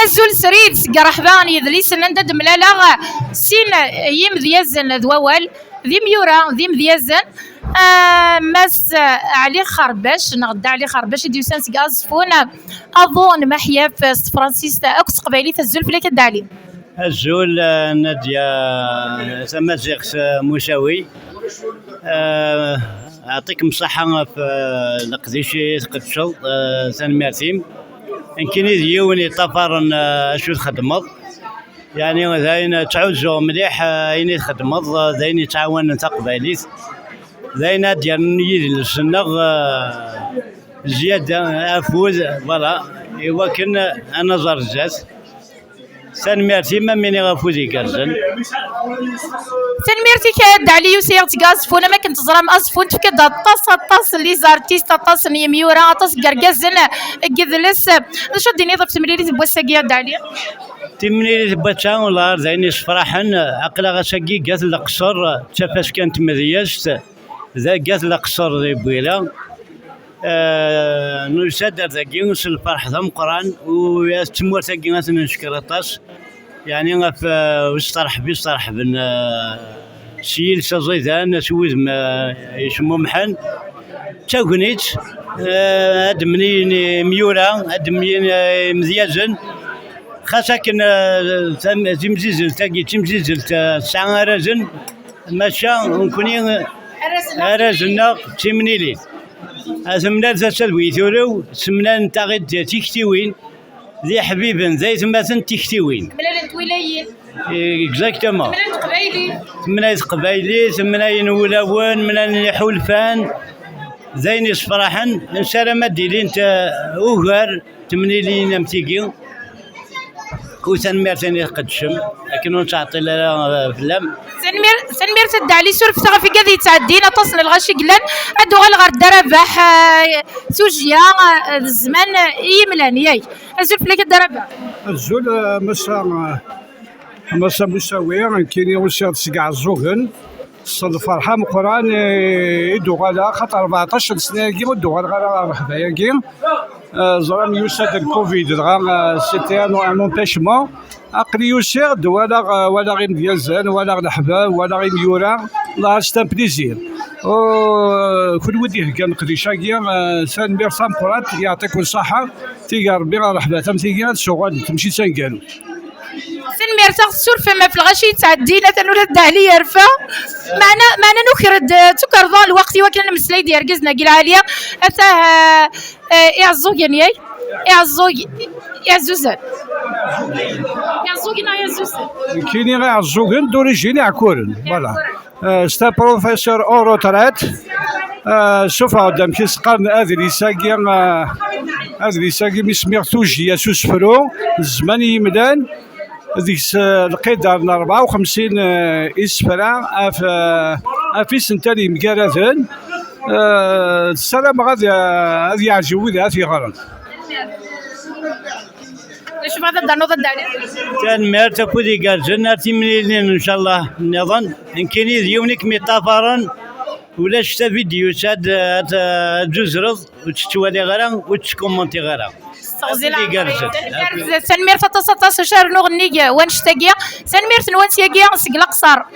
الزول سريد سقرحبان يدليس نندد ملالا سين يم ديازن ذوال ذي ميورا ذي مديازن ماس علي خرباش نغدا علي خرباش ديوسان سكاز فونا اظن محيا في فرانسيس اكس قبايلي الزول فيك الدالي الزول نادية سمازيغس مساوي يعطيكم الصحة في القديشي تقدسو سنماتيم يمكن يوني طفرن شو تخدمض يعني ذاين تعوزو مليح يني تخدمض ذاين تعاون تقباليت ذاين ديال نيد السنغ زيادة افوز فوالا ايوا كان انا زرجات سنميرتي ما مني غافوزي كارزن سنميرتي كاد علي يوسير تغاز فونا ما كنت زرام ازفون تفكد طاس لي زارتيست طاس نيميورا طاس كركازن كذلس شو ديني ضبط تمريري بوساكيا دالي تمنيري باتشان ولا زيني فرحن عقلا غساكي قاس القصر تفاش كانت مذياش ذا قاس القصر ذي بويلا نسدر ذاكي نس الفرح ذم قران ويستمر ذاكي مثلا نشكرطاس يعني غف وسترح بيسترح بن سيل سازيدان سويد ما يسمو محن تاكونيت هاد منين ميورا هاد منين مزيازن خاصة كن تمزيزل تاكي تمزيزل ساعة رازن ماشا نكوني رازنا تيمنيلي سمنا تسلوي ثورو سمنا نتاغد تيكتيوين ذي حبيبن ذي ثماثن تيكتيوين ملالت ولايين اكزاكتومون ملالت قبايلي ثمنا قبايلي ثمنا ينولاون من يحولفان زين يصفرحن ان شاء الله ما ديرين تا اوغر تمنيلين امتيكي كوسان ميرتني قدشم لكن تعطي لها فلام سنمير تدعلي سور فتغ في كذي تعدينا تصل الغشي قلان ادو غير دربح سوجيا الزمان يملان ياي الزول فليك الدربح الزول مسا مساوي كاين وسيط سكاع الزوغن صل فرحة مقران يدو غالا خاطر 14 سنة كي ودو غالا رحبايا كي زرام يوسد الكوفيد غا سيتي ان امبيشمون عقلي يوسد ولا غير ديال ولا غير الحباب ولا غير يورا لا سيت بليزير كل وديه كان قديشا كي سان بير سام قرات يعطيكم الصحة تيقى ربي رحبا تمثيل شغل تمشي سانكالو سنمير تغسر فما في الغشي تعدينا تنولد دهلي يرفع معنا نكرد تكرضان الوقت وكنا مسلاي ديال ركزنا قيل عاليه اتا يعزوك يعني يعزوزان يعزوكنا يعزوزان كاينين غير عزوكن دوريجيني عكورن فوالا ستا بروفيسور او روترات شوف قدام كي سقرن هذا ساقي مسمير توجي سوسفرو الزمان يمدان ذيك القدر 54 اسفرا في سنتالي مقارثن السلام غادي يعجبو ذا في غرض شوف هذا الدانو ضد عليه كان ميرتا كودي قال جناتي منين ان شاء الله نظن يمكن يونيك ميطافرن ولا شتا فيديو تاد تجزرض وتتوالي غير وتكومونتي غير سنمير تتصطاس شهر نغني وانشتاقيا سنمير تنوانسياقيا سقلا قصار